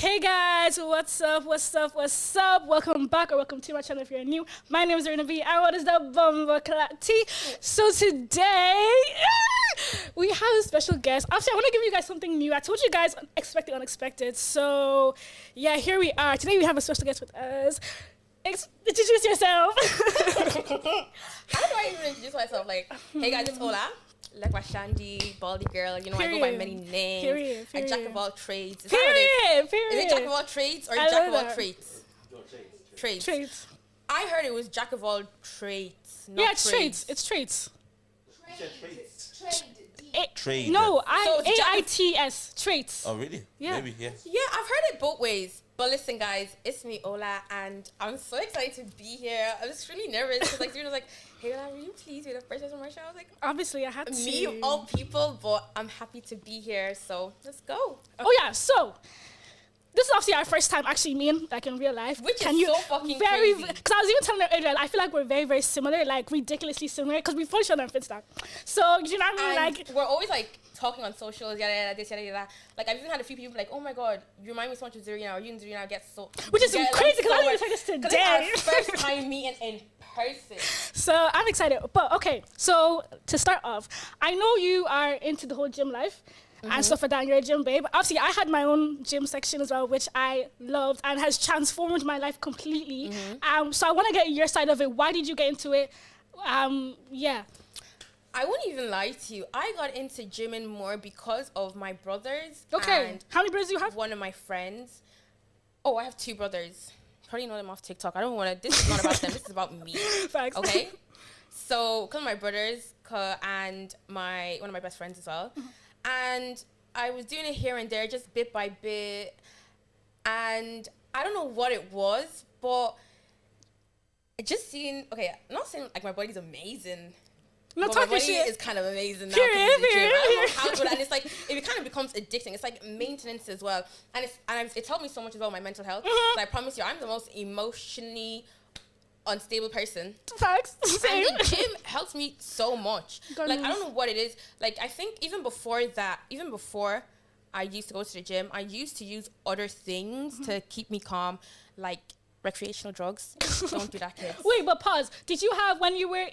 Hey guys, what's up? Welcome back or welcome to my channel if you're new. My name is Rina B and what is the Bomba Tea? So today we have a special guest. Actually, I want to give you guys something new. I told you guys expected unexpected. So yeah, here we are. Today we have a special guest with us. Introduce yourself. How do I even introduce myself? Like, hey guys, it's Ola. Like my Shandy, baldy girl. You know, I go by many names. Period. A jack of all trades. Is Period. Is it jack of all trades or jack of all traits? Traits. I heard it was jack of all traits. Not It's traits. It's traits. Trade. No, So it's AITS. Traits. Oh, really? Yeah. Maybe, yeah. Yeah, I've heard it both ways. But listen, guys, it's me, Ola, and I'm so excited to be here. I was really nervous because, like, Serena was like, "Hey, Ola, will you please be the first person on my show?" I was like, Obviously, I had to. "Me of all people," but I'm happy to be here. So let's go. Oh yeah. So this is obviously our first time actually meeting, like in real life. Which is so fucking very, crazy. because I was even telling her earlier, I feel like we're very, very similar, like ridiculously similar, because we follow each other on Finsta. So you know what I mean? And Like we're always like talking on socials, yada yada this, yada yada. Like I've even had a few people be like, "Oh my god, you remind me so much of Zarina," or "You and Zarina get so," which is get, crazy because so I didn't much. expect this 'Cause today. it's our first time meeting in person. So I'm excited. But okay, so to start off, I know you are into the whole gym life. And stuff like that, and you're a gym babe. Obviously, I had my own gym section as well, which I loved and has transformed my life completely. So I want to get your side of it. Why did you get into it? Yeah. I wouldn't even lie to you. I got into gymming more because of my brothers. Okay. And How many brothers do you have? one of my friends. Oh, I have two brothers. Probably know them off TikTok. I don't want to. This is not about them. This is about me. Facts. Okay. So, because of my brothers and one of my best friends as well. And I was doing it here and there, just bit by bit. And I don't know what it was, but just seeing, okay, I'm not saying like my body's amazing. Not But my talking body shit. is kind of amazing now. Period, Because of the gym. I don't period. know how good, and it's like it kind of becomes addicting. It's like maintenance as well, and it's helped me so much as well my mental health. So I promise you, I'm the most emotionally unstable person. Facts. Same. And the gym helps me so much. Like, I don't know what it is. Like, I think even before I used to go to the gym, I used to use other things to keep me calm, like recreational drugs. Don't do that, kids. Wait, but pause. Did you have when you were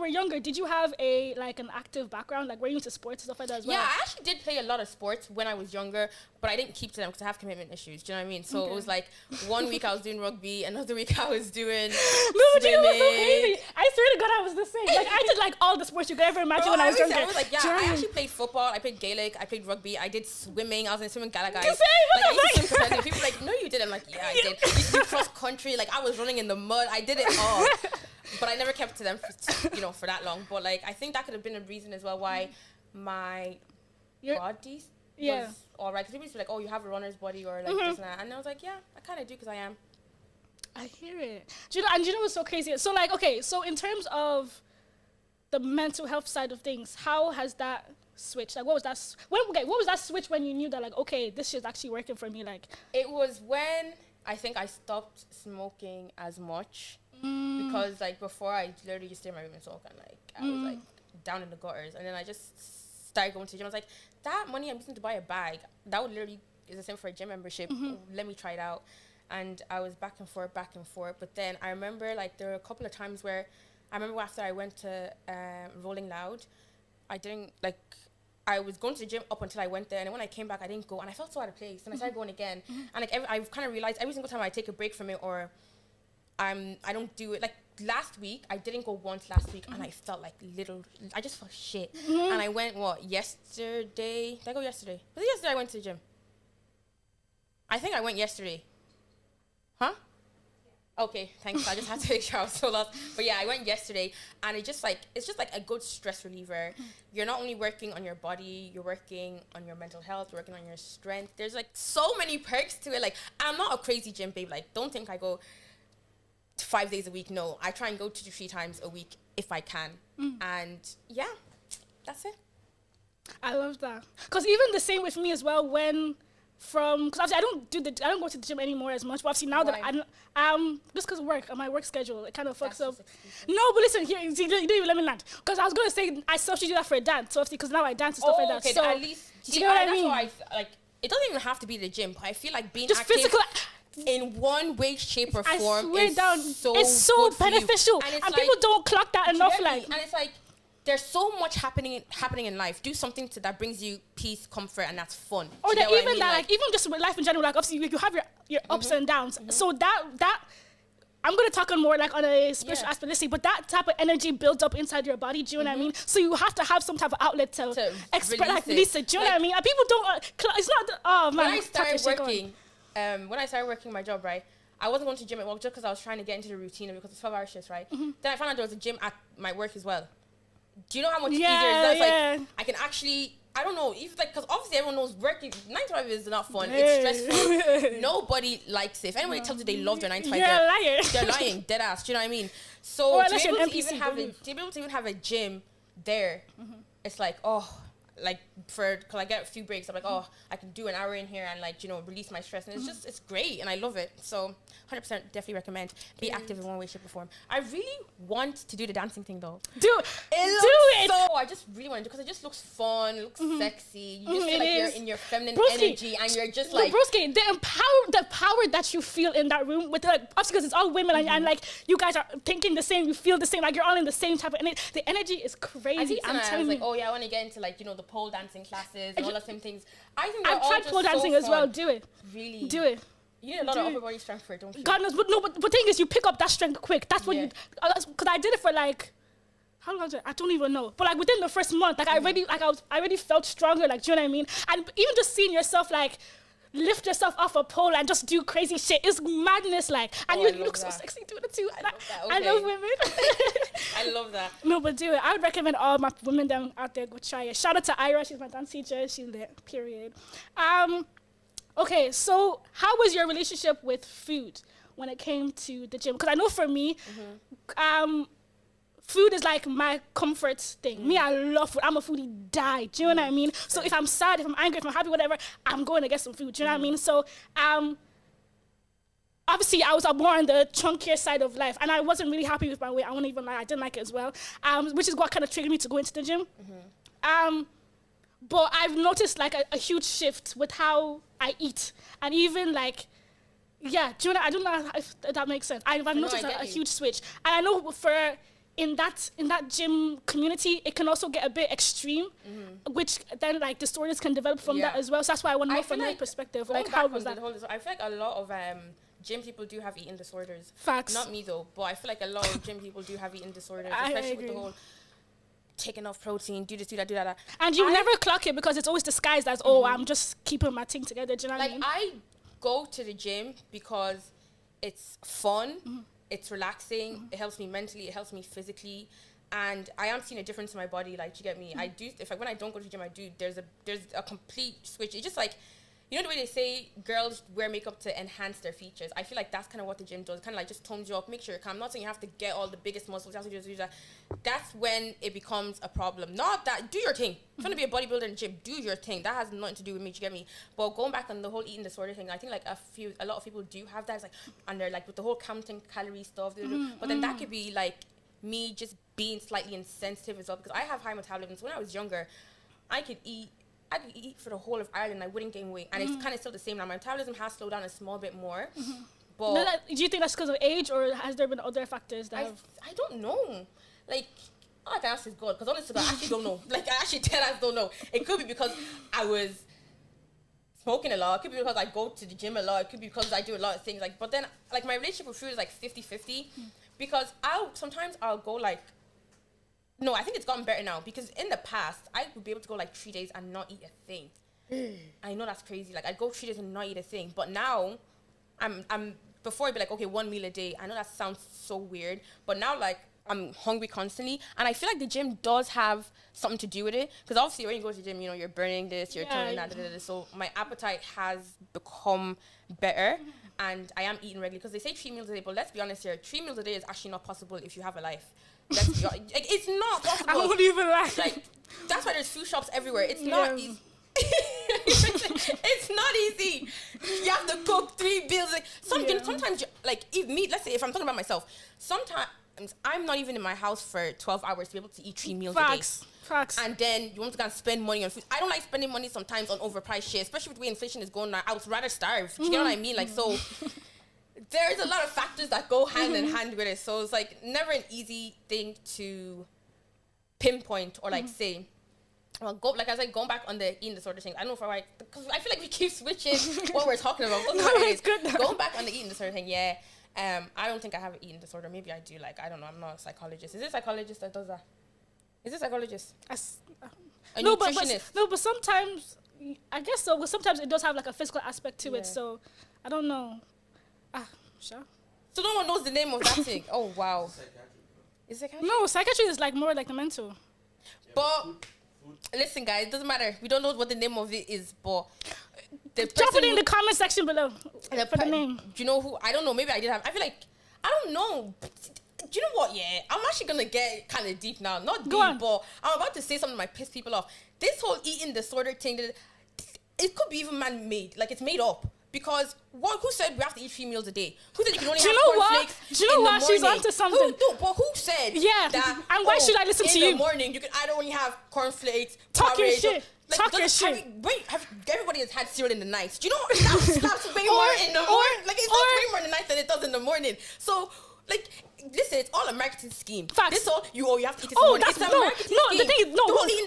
younger? Did you have an active background? Like, were you into sports and stuff like that as well? Yeah, I actually did play a lot of sports when I was younger, but I didn't keep to them because I have commitment issues. Do you know what I mean? So it was like 1 week I was doing rugby, another week I was doing No, but you know what's so swimming. crazy? I swear to God, I was the same. Like, I did like all the sports you could ever imagine when I was younger. I was like, yeah, Do you know what I I mean? actually played football, I played Gaelic, I played rugby, I did swimming, I was in swimming gala guys. You say, what Like, I the used to fuck? swim professionally. People were like, no, you didn't. I'm like, yeah, I did. I used to do cross country, like I was running in the mud, I did it all. But I never kept to them for that long. But like, I think that could have been a reason as well why my body was all right. Because people used to be like, oh, you have a runner's body or like this and that. And I was like, yeah, I kind of do because I am. I hear it. Do you know what's so crazy? So like, okay, so in terms of the mental health side of things, how has that switched? Like, what was that? What was that switch when you knew that like, okay, this shit's actually working for me? Like, it was when I think I stopped smoking as much because like before I literally just stay in my room and smoke and like I was like down in the gutters, and then I just started going to the gym. I was like, that money I'm using to buy a bag, that would literally is the same for a gym membership. Let me try it out. And I was back and forth. But then I remember like there were a couple of times where I remember after I went to Rolling Loud, I was going to the gym up until I went there, and then when I came back, I didn't go, and I felt so out of place. And I started going again, and like I've kind of realized every single time I take a break from it, or I don't do it. Like last week, I didn't go once last week, and I felt like I just felt shit. And I went yesterday? Did I go yesterday? Was it yesterday I went to the gym? I think I went yesterday. Huh? Okay, thanks. I just had to make sure I was so lost. But yeah, I went yesterday, and it's just like a good stress reliever. You're not only working on your body, you're working on your mental health, you're working on your strength. There's like so many perks to it. Like, I'm not a crazy gym babe. Like, don't think I go 5 days a week. No, I try and go 2 to 3 times a week if I can. And yeah, that's it. I love that. Because even the same with me as well because obviously I don't go to the gym anymore as much. But obviously now that just because of work, my work schedule, it kind of fucks up. No, but listen here, you don't even let me land. Because I was gonna say I still should do that for a dance, so obviously because now I dance and stuff like that. Okay, So at least do you know what I mean? That's why it doesn't even have to be the gym. But I feel like being just active physical. in one way, shape, or form is it's so beneficial, and people don't clock that enough. Like, and it's like there's so much happening in life. Do something that brings you peace, comfort, and that's fun. Or that even that, like even just with life in general, like obviously you have your ups and downs. So that I'm gonna talk on more like on a spiritual aspect, let's see, but that type of energy builds up inside your body. Do you know what I mean? So you have to have some type of outlet to release it. Do you know what I mean? And people don't. It's not. Oh man. When I started working my job, right, I wasn't going to gym at work just because I was trying to get into the routine because it's 12-hour shifts, right? Then I found out there was a gym at my work as well. Do you know how much easier it is? Like I can actually. I don't know, if like, because obviously everyone knows working 9 to 5 is not fun. It's stressful. Nobody likes it. If anybody tells you they love their 9 to 5, they're lying, dead ass. Do you know what I mean? So to be able to even have a gym there, it's like, oh, like because I get a few breaks, I'm like, oh, I can do an hour in here and like, you know, release my stress, and it's just, it's great, and I love it. So 100% definitely recommend be active in one way, shape, or form. I really want to do the dancing thing though. Do it. So I just really want to do, because it just looks fun, it looks sexy. You just feel like you're in your feminine energy, and you're just like, broski, the power that you feel in that room with, like, obviously because it's all women, and like you guys are thinking the same, you feel the same, like you're all in the same type of energy. The energy is crazy. I'm telling you. Like, oh yeah, I want to get into like, you know, the pole dancing classes and all the same things. I think I've tried pole dancing as well. Do it. Really? Do it. You need a lot of upper body strength for it, don't you? God knows, but the thing is, you pick up that strength quick. That's what you, because I did it for like, how long was it? I don't even know. But like within the first month, like I already felt stronger. Like, do you know what I mean? And even just seeing yourself like lift yourself off a pole and just do crazy shit is madness. Like, and you look so sexy doing it too. I love women. I love that. No, but do it. I would recommend all my women down out there go try it. Shout out to Ira. She's my dance teacher. She's lit. Period. Okay, so how was your relationship with food when it came to the gym? Because I know for me, food is like my comfort thing. Me, I love food. I'm a foodie die. Do you know what I mean? So if I'm sad, if I'm angry, if I'm happy, whatever, I'm going to get some food. Do you know what I mean? So obviously, I was more on the chunkier side of life, and I wasn't really happy with my weight. I won't even lie. I didn't like it as well, which is what kind of triggered me to go into the gym. But I've noticed like a huge shift with how I eat, and even like, yeah, do you know, I don't know if that makes sense. I've noticed a huge switch, and I know in that gym community, it can also get a bit extreme, which then like disorders can develop from that as well. So that's why I want to know from your perspective, like how was that? I feel like a lot of gym people do have eating disorders. Facts. Not me though, but I feel like a lot of gym people do have eating disorders, especially with the whole taking off protein, do this, do that. And you never clock it because it's always disguised as, oh, I'm just keeping my thing together. Do you know what I mean? I go to the gym because it's fun, it's relaxing, it helps me mentally, it helps me physically, and I am seeing a difference in my body. Like, do you get me? I do. When I don't go to the gym, there's a complete switch. It's just like, you know the way they say girls wear makeup to enhance their features? I feel like that's kind of what the gym does. Kind of like just tones you up, make sure you're calm. I'm not saying you have to get all the biggest muscles. You have to do that. That's when it becomes a problem. Not that, do your thing. If you want to be a bodybuilder in the gym, do your thing. That has nothing to do with me, do you get me? But going back on the whole eating disorder thing, I think like a lot of people do have that. It's like, and they're like with the whole counting calorie stuff. But then that could be like me just being slightly insensitive as well, because I have high metabolism. So when I was younger, I could eat for the whole of Ireland. I wouldn't gain weight, and it's kind of still the same now. My metabolism has slowed down a small bit more, but do you think that's because of age, or has there been other factors that I don't know. Like, all I can ask is God, because honestly, I actually don't know. Like, I actually don't know. It could be because I was smoking a lot. It could be because I go to the gym a lot. It could be because I do a lot of things. Like, but then like my relationship with food is like 50-50, because sometimes I'll go like. No, I think it's gotten better now, because in the past, I would be able to go like 3 days and not eat a thing. I know that's crazy. Like, I'd go 3 days and not eat a thing. But now, before I'd be like, okay, 1 meal a day. I know that sounds so weird. But now, like, I'm hungry constantly. And I feel like the gym does have something to do with it. Because obviously, when you go to the gym, you know, you're burning this, you're turning that. So my appetite has become better. And I am eating regularly. Because they say 3 meals a day. But let's be honest here. 3 meals a day is actually not possible if you have a life. Like, it's not possible. I won't even lie. Like, that's why there's food shops everywhere. It's not easy. It's not easy. You have to cook 3 meals. Like, sometimes, like, let's say if I'm talking about myself, sometimes I'm not even in my house for 12 hours to be able to eat 3 meals a day. Facts. And then you want to go and spend money on food. I don't like spending money sometimes on overpriced shit, especially with the way inflation is going now. I would rather starve. Do you get what I mean? Like, so there's a lot of factors that go hand in hand with it. So it's like never an easy thing to pinpoint or like say. Well, like I said, going back on the eating disorder thing, I don't know for why, because I feel like we keep switching what we're talking about. No, it's good now. Going back on the eating disorder thing, yeah. I don't think I have an eating disorder. Maybe I do. Like, I don't know. I'm not a psychologist. Is it a psychologist that does that? Is it a psychologist? A nutritionist? But sometimes, I guess so. But sometimes it does have like a physical aspect to it. So, I don't know. Sure. So no one knows the name of that thing. Oh, wow. Is it psychiatry? No, psychiatry is like more like the mental. But listen, guys, it doesn't matter. We don't know what the name of it is, but drop it in the comment section below for the name. Do you know who? I don't know. Maybe I did have. I feel like I don't know. Do you know what? Yeah, I'm actually gonna get kind of deep now. Not Go deep, on. but I'm about to say something that might piss people off. This whole eating disorder thing, it could be even man-made. Like, it's made up. Because who said we have to eat 3 meals a day? Who said you can only have cornflakes? Do you know what? She's onto something. Who said that? And why should I listen to you? In the morning, you can either only have cornflakes, talking porridge. shit. Like, talking shit. Everybody has had cereal in the night. Do you know that's way more in the morning? Like, it's not way more in the night than it does in the morning. So, like, listen, it's all a marketing scheme. Facts. This all you have to eat this morning. It's a marketing scheme. The thing is,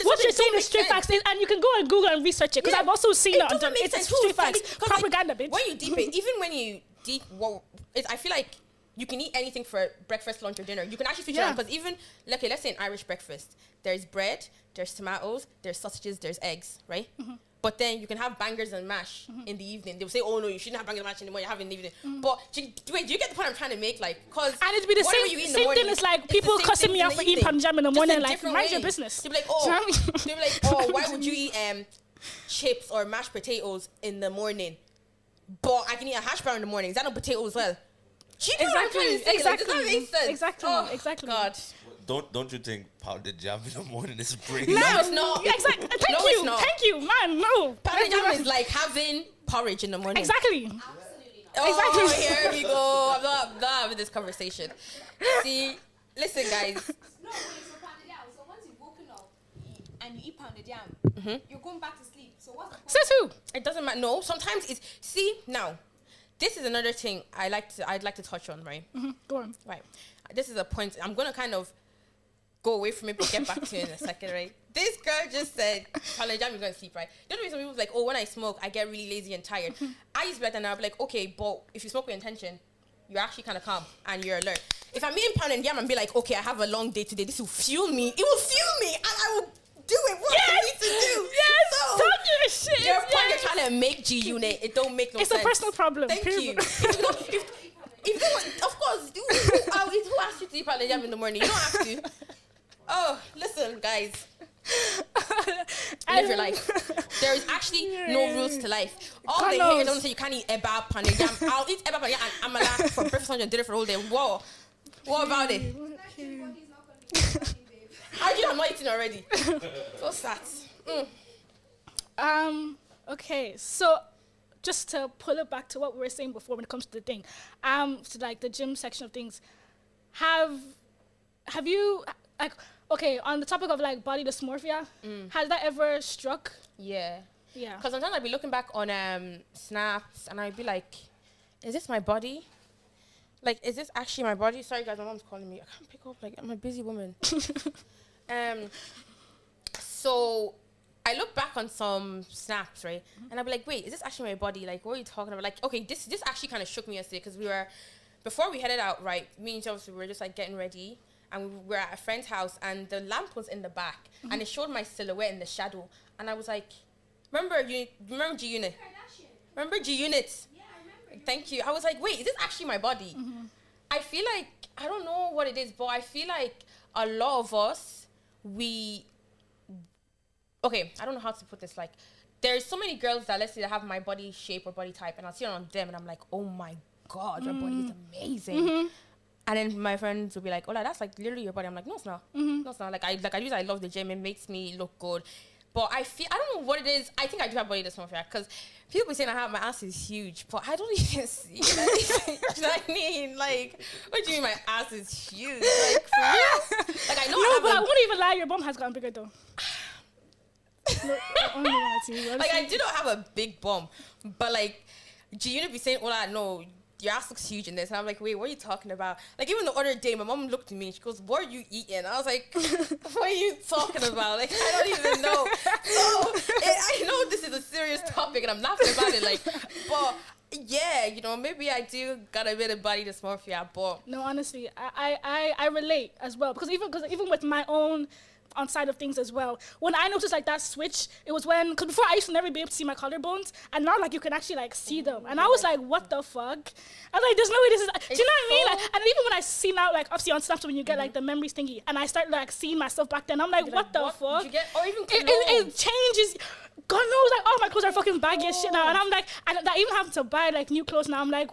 what you're saying is straight facts, and you can go and Google and research it, because I've also seen it. It's straight facts. Propaganda, bitch. When you deep it, even when you deep, I feel like you can eat anything for breakfast, lunch, or dinner. You can actually switch around, because even, okay, let's say an Irish breakfast, there's bread, there's tomatoes, there's sausages, there's eggs, right? But then you can have bangers and mash in the evening. They'll say, oh no, you shouldn't have bangers and mash anymore, you have it in the evening. But do you get the point I'm trying to make? Like, cause and it'd be the same thing as like people cussing me out for eating panjam in the morning, like, mind your business. They'll be like, why would you eat chips or mashed potatoes in the morning? But I can eat a hash brown in the morning. Is that no potato as well? Exactly. God. Don't you think pounded jam in the morning is great? No, it's not. Exactly. Thank you, man. No. Pounded jam is like having porridge in the morning. Exactly. Absolutely not. Oh, here we go. I'm not having this conversation. See, listen, guys. No, it's pounded jam. So once you've woken up and you eat pounded jam, you're going back to sleep. So what's the point? Says who? It doesn't matter. No, sometimes it's. See, now, this is another thing I'd like to touch on, right? Go on. Right. This is a point. I'm gonna kind of go away from it, but get back to it in a second, right? This girl just said, "Pounded jam, you're gonna sleep, right?" You know, some people like, "Oh, when I smoke, I get really lazy and tired." I used to be like that, and I'll be like, "Okay, but if you smoke with intention, you're actually kind of calm and you're alert." If I'm eating pounded jam and be like, "Okay, I have a long day today. This will fuel me. It will fuel me, and I will do it. What I need to do." Yes. So, talk your shit. your point, you're trying to make G Unit. It don't make no sense. It's a personal problem. Thank you. If they want, of course, who asked you to eat pounded jam in the morning? You don't have to. Oh, listen, guys. Live your life. There is actually no rules to life. All they hear don't say you can't eat eba, pounded jam. I'll eat eba, pounded jam, and amala for breakfast, lunch, and dinner for the whole day. Whoa. What about it? How do you know I'm not eating already? What's that? Okay, so just to pull it back to what we were saying before when it comes to the thing, to like the gym section of things, have you, like, okay, on the topic of like body dysmorphia, has that ever struck? Yeah. Yeah. Because sometimes I'd be looking back on snaps and I'd be like, is this my body? Like, is this actually my body? Sorry, guys, my mom's calling me. I can't pick up. Like, I'm a busy woman. So I look back on some snaps, right? And I'd be like, wait, is this actually my body? Like, what are you talking about? Like, okay, this actually kind of shook me yesterday because before we headed out, right, me and Joseph, we were just like getting ready. And we were at a friend's house and the lamp was in the back and it showed my silhouette in the shadow. And I was like, remember G-Unit? Remember G-Unit? Yeah, I remember. Thank you. I was like, wait, is this actually my body? I feel like, I don't know what it is, but I feel like a lot of us, okay, I don't know how to put this. Like, there's so many girls that, let's say, that have my body shape or body type, and I'll see it on them, and I'm like, oh my God, your body is amazing. And then my friends will be like, Ola, that's like literally your body. I'm like, no, it's not. No, it's not. Like I love the gym. It makes me look good. But I don't know what it is. I think I do have body dysmorphia because people be saying my ass is huge, but I don't even see it. Do you know what I mean? Like, what do you mean my ass is huge? Like, for real? Like, I know I wouldn't even lie, your bum has gotten bigger though. No, like, I do not have a big bum, but like, Gina be saying, "Oh, no, your ass looks huge in this," and I'm like, "Wait, what are you talking about?" Like, even the other day, my mom looked at me. She goes, "What are you eating?" I was like, "What are you talking about?" Like, I don't even know. So I know this is a serious topic, and I'm laughing about it. Like, but yeah, you know, maybe I do got a bit of body dysmorphia, but no, honestly, I relate as well because even with my own on side of things as well. When I noticed like that switch, it was because before I used to never be able to see my collarbones, and now like you can actually like see them, and I was like, what the fuck? I'm like, there's no way this is. Do you know what I mean? Like, and even when I see now, like obviously on Snapchat when you get like the memories thingy, and I start like seeing myself back then, I'm like, what the fuck? Did you get, or even it changes. God knows, like, all my clothes are fucking baggy as shit now, and I'm like, and I even have to buy like new clothes now. I'm like,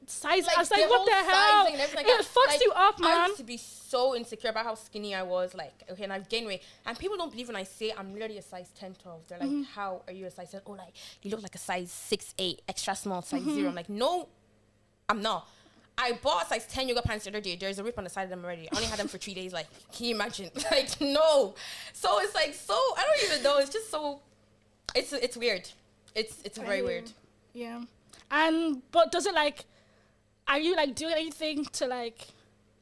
size. Like, I was like, what the hell? It fucks like, you up, man. I used to be so insecure about how skinny I was, like, okay, and I've gained weight, and people don't believe when I say I'm literally a size 10, 12. They're like, how are you a size 10? Oh, like, you look like a size 6, 8, extra small, size 0. I'm like, no, I'm not. I bought a size 10 yoga pants the other day. There's a rip on the side of them already. I only had them for 3 days. Like, can you imagine? Like, no. So it's like, so I don't even know. It's just so, it's weird. It's very weird. Yeah. And but does it like, are you like doing anything to like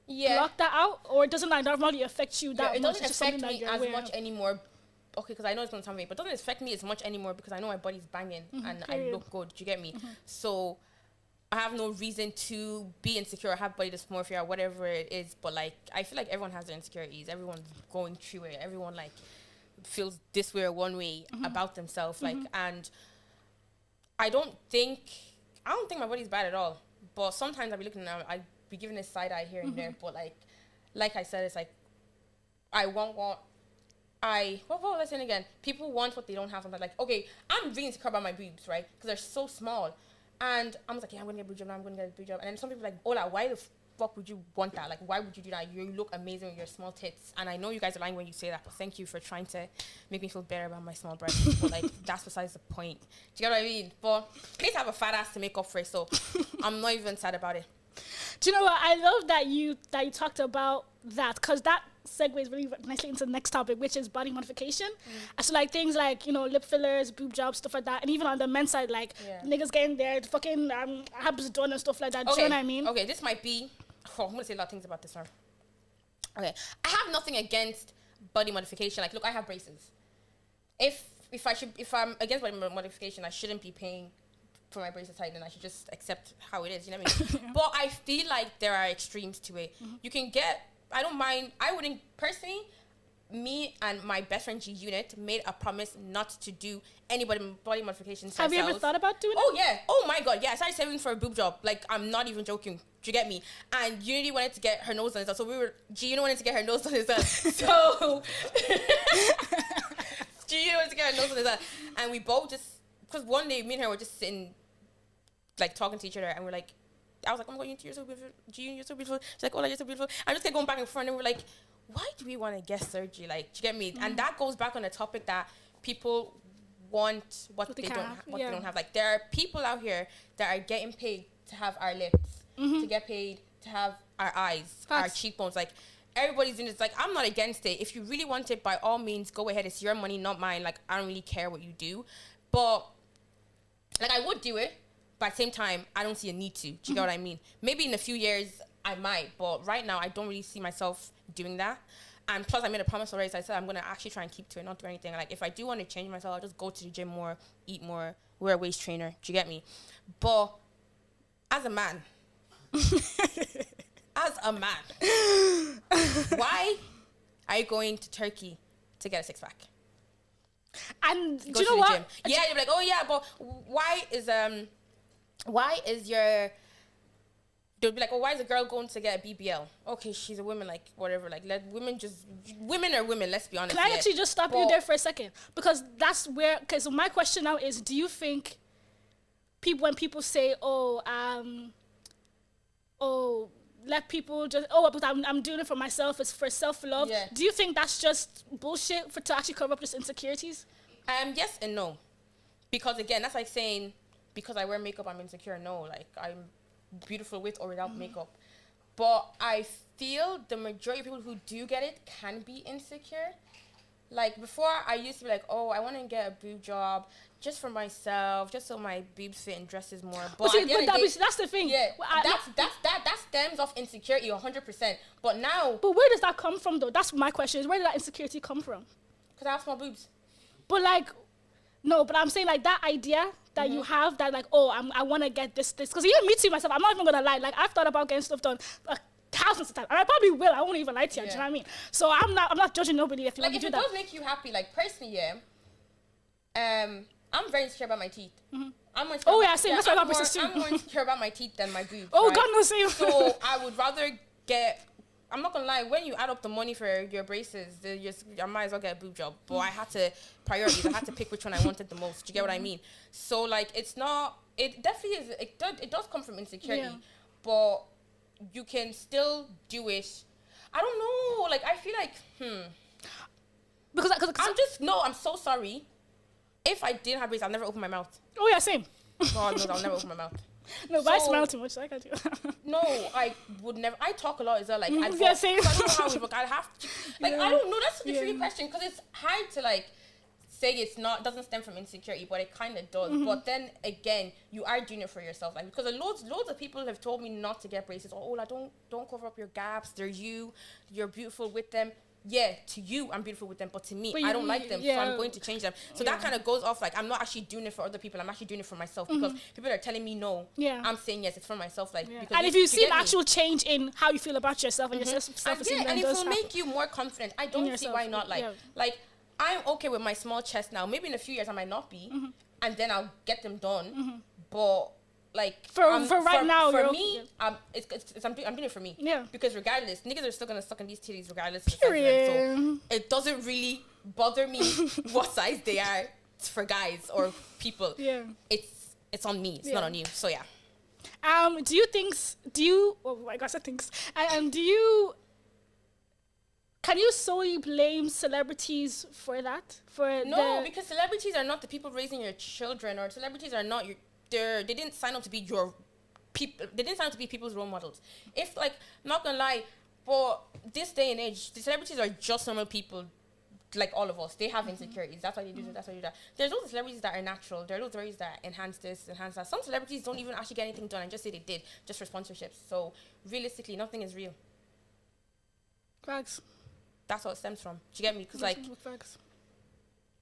block that out, or it doesn't like normally affect you that it much? doesn't affect me as much anymore. Okay, because I know it's gonna sound weird, but it doesn't affect me as much anymore because I know my body's banging and I look good. Do you get me? So I have no reason to be insecure or have body dysmorphia or whatever it is. But like, I feel like everyone has their insecurities. Everyone's going through it. Everyone like feels this way or one way about themselves. Like, and I don't think my body's bad at all. But sometimes I'll be looking at, I'd be giving a side eye here and there. But like I said, it's like, I want what was I saying again? People want what they don't have. I'm like, okay, I'm really insecure about my boobs, right? Because they're so small. And I was like, yeah, I'm going to get a boob job now. I'm going to get a boob job. And then some people are like, Ola, why the fuck would you want that? Like, why would you do that? You look amazing with your small tits. And I know you guys are lying when you say that, but thank you for trying to make me feel better about my small breasts. But like, that's besides the point. Do you get what I mean? But at least I have a fat ass to make up for it, so I'm not even sad about it. Do you know what? I love that you talked about that, because that segues really nicely into the next topic, which is body modification. So like things like, you know, lip fillers, boob jobs, stuff like that, and even on the men's side, like niggas getting their fucking abs done and stuff like that. Do you know what I mean? Okay, this might be. I'm gonna say a lot of things about this one. Okay, I have nothing against body modification. Like, look, I have braces. If I'm against body modification, I shouldn't be paying for my braces tightened. I should just accept how it is. You know what I mean? But I feel like there are extremes to it. You can get. I don't mind. I wouldn't personally. Me and my best friend G Unit made a promise not to do any body modifications. Have you ever thought about doing it? Oh yeah. Oh my god. Yeah. I started saving for a boob job. Like, I'm not even joking. Do you get me? And Unity wanted to get her nose done as well. So G Unit wanted to get her nose done as well. So G Unit wanted to get her nose done as well. And we both just, because one day me and her were just sitting, like, talking to each other, and we're like, I was like, oh my god, you're so beautiful. G, you're so beautiful. She's like, oh, you're so beautiful. I just kept going back and forth, and we're like, why do we want to get surgery? Like, do you get me? And that goes back on the topic that people want what they don't have. Like, there are people out here that are getting paid to have our lips, to get paid to have our eyes, our cheekbones. Like, everybody's doing this. Like, I'm not against it. If you really want it, by all means, go ahead. It's your money, not mine. Like, I don't really care what you do. But, like, I would do it. But at the same time, I don't see a need to. Do you get what I mean? Maybe in a few years, I might. But right now, I don't really see myself doing that. And plus, I made a promise already. So I said I'm going to actually try and keep to it, not do anything. Like, if I do want to change myself, I'll just go to the gym more, eat more, wear a waist trainer. Do you get me? But as a man, why are you going to Turkey to get a six-pack? And do you know what? Gym? Yeah, you're like, oh yeah, but why is your... They'll be like, oh, why is a girl going to get a BBL? Okay, she's a woman, like, whatever. Like, let women are women, let's be honest. Can I actually just stop you there for a second? Because that's where... Okay, so my question now is, do you think when people say, let people just... but I'm doing it for myself, it's for self-love. Yeah. Do you think that's just bullshit to actually cover up just insecurities? Yes and no, because again, that's like saying because I wear makeup, I'm insecure. No, like I'm beautiful with or without makeup. But I feel the majority of people who do get it can be insecure. Like before, I used to be like, oh, I want to get a boob job just for myself, just so my boobs fit in dresses more. But, see, but that's the thing. Yeah, that stems off insecurity 100%. But now, But where does that come from, though? That's my question. Is where did that insecurity come from? because I have small boobs. But like, no, but I'm saying like that idea that you have that like, oh, I want to get this, because even me too myself, I'm not even gonna lie. Like I've thought about getting stuff done thousands of times, and I probably will. I won't even lie to you. Do you know what I mean? So I'm not judging nobody if you Like want if to it do that. does make you happy, like personally, I'm very insecure about my teeth. I'm insecure Oh, about- yeah, same. That's why I got braces too. I'm more insecure about my teeth than my boobs. Oh right? God, no, same. So I would rather get. I'm not gonna lie. When you add up the money for your braces, I might as well get a boob job. But I had to priorities. I had to pick which one I wanted the most. Do you get what I mean? So like, it's not. It definitely is. It does come from insecurity, but you can still do it. I don't know. Like I feel like because I'm so sorry. If I didn't have braces, I'll never open my mouth. oh yeah, same. God knows I'll never open my mouth. No, but I So- smell too much, so I can't do that. No, I would never. I talk a lot as well. Like, I Yeah, same. don't know how we work. I have to. Like, Yeah. I don't know. That's such a tricky Yeah. question because it's hard to like say it's not doesn't stem from insecurity, but it kind of does. But then again, you are doing it for yourself. Like because loads of people have told me not to get braces. Oh, like don't cover up your gaps. They're you're beautiful with them. Yeah, to you, I'm beautiful with them, but to me, But I don't like them, so yeah. I'm going to change them. So that kind of goes off like I'm not actually doing it for other people. I'm actually doing it for myself because people are telling me no. Yeah. I'm saying yes. It's for myself. Like, because And if you see get an me? actual change in how you feel about yourself and your self-esteem, And then it does will happen. make you more confident. I don't see yourself, why not. Like, yeah. like I'm okay with my small chest now. Maybe in a few years I might not be, and then I'll get them done. But like For right now, for you're me, okay. I'm doing it for me. Yeah. Because regardless, niggas are still gonna suck on these titties regardless of the size of them. Period. So it doesn't really bother me what size they are for guys or people. Yeah. It's on me. It's Yeah. not on you. So yeah. Oh my gosh, I think. Can you solely blame celebrities for that? No, because celebrities are not the people raising your children, or celebrities are not they didn't sign up to be your people. They didn't sign up to be people's role models. If like, not gonna lie, but this day and age, the celebrities are just normal people, like all of us. They have insecurities. That's why they do this. That's why they do that. There's those celebrities that are natural. There are those celebrities that enhance this, enhance that. Some celebrities don't even actually get anything done and just say they did just for sponsorships. So realistically, nothing is real. Facts. That's what it stems from. Do you get me? Because like, Facts.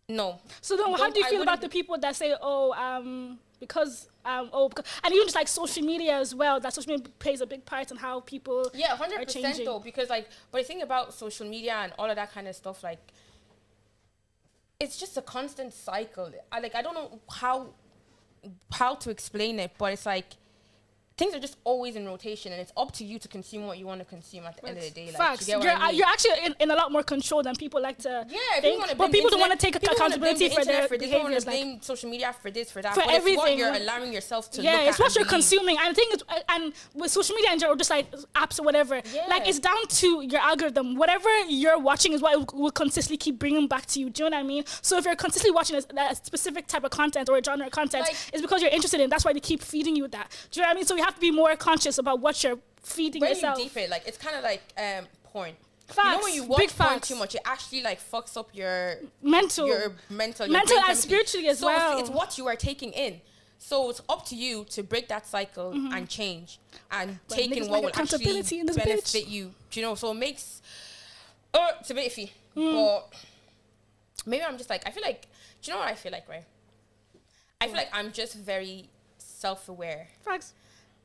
no. So then, how do you I feel about wouldn't- the people that say, because, and even just like social media as well, that social media plays a big part in how people Yeah, are 100% changing. though, because like, but the thing about social media and all of that kind of stuff, like, it's just a constant cycle. I don't know how to explain it, but it's like things are just always in rotation, and it's up to you to consume what you want to consume at the end of the day. Like, Facts. you get what I mean? You're actually in a lot more control than people like to Yeah, if you think. wanna But blame people the don't want to internet- take people wanna accountability blame the for their internet People want behaviors. to blame social media for this, for that. For but it's what everything. you're allowing yourself to look Yeah, at. it's what and you're believe. consuming. And the thing is, and with social media in general, just like apps or whatever, Yeah. like it's down to your algorithm. Whatever you're watching is what it will consistently keep bringing back to you. Do you know what I mean? So if you're consistently watching a specific type of content or a genre of content, Like- it's because you're interested in. That's why they keep feeding you that. Do you know what I mean? So you have to be more conscious about what you're feeding When yourself. you deep it, like it's kind of like porn. Facts. You know when you watch Big porn facts. too much, it actually like fucks up your mental your mental and brain chemistry. spiritually as so well. it's what you are taking in. So it's up to you to break that cycle and change and But take niggas in like what will accountability actually in this benefit bitch. you. Do you know? So it makes it's a bit iffy. But maybe I'm just like, I feel like, do you know what I feel like, right? I feel like I'm just very self-aware. Facts.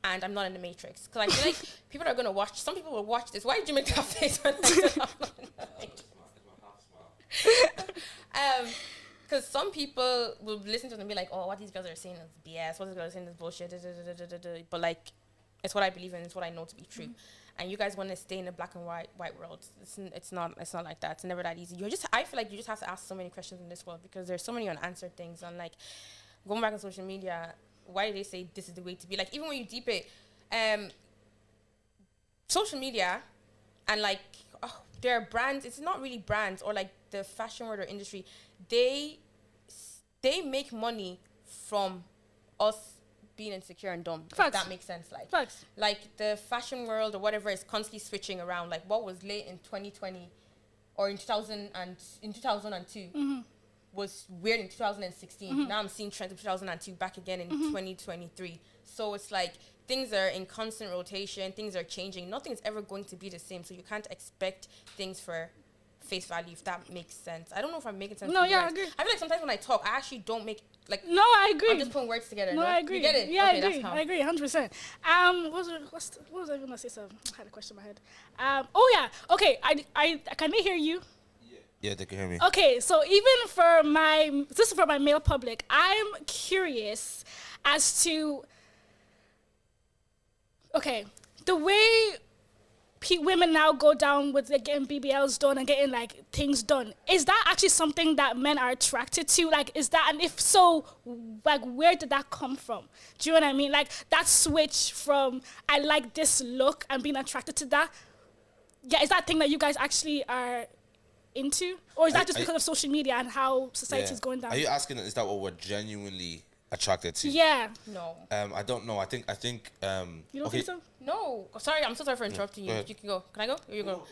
And I'm not in the matrix. Because I feel like people are going to watch, some people will watch this. Why did you make that face when I said I'm not in the matrix? Because some people will listen to them and be like, oh, what these girls are saying is BS. What these girls are saying is bullshit. But like, it's what I believe in. It's what I know to be true. And you guys want to stay in a black and white world. It's not like that. It's never that easy. I feel like you just have to ask so many questions in this world because there's so many unanswered things. And like, going back on social media, why do they say this is the way to be? Like, even when you deep it, social media and like, there are brands, it's not really brands or like the fashion world or industry, they they make money from us being insecure and dumb. If Facts. that makes sense. Facts. Like the fashion world or whatever is constantly switching around. Like what was late in 2020 or in 2002 was weird in 2016. Now I'm seeing trends of 2002 back again in 2023. So it's like things are in constant rotation. Things are changing. Nothing's ever going to be the same. So you can't expect things for face value, if that makes sense. I don't know if I'm making sense. No, to you yeah, I guys. agree. I feel like sometimes when I talk, I actually don't make like. No, I agree. I'm just putting words together. No, I agree. You get it? Yeah, Okay, I that's agree. calm. I agree, 100%. What was I gonna say? So I had a question in my head. Oh yeah. Okay. I can they hear you? Yeah, they can hear me. Okay, so even for this is for my male public, I'm curious as to, okay, the way women now go down with getting BBLs done and getting like things done, is that actually something that men are attracted to? Like, is that, and if so, like, where did that come from? Do you know what I mean? Like, that switch from, I like this look and being attracted to that, yeah, is that a thing that you guys actually are into, or is that just because of social media and how society is going down? Are you asking, is that what we're genuinely attracted to? Yeah. No. I don't know. I think You don't think so? No. Sorry, I'm so sorry for interrupting you. ahead. You can go. Can I go? Here you go.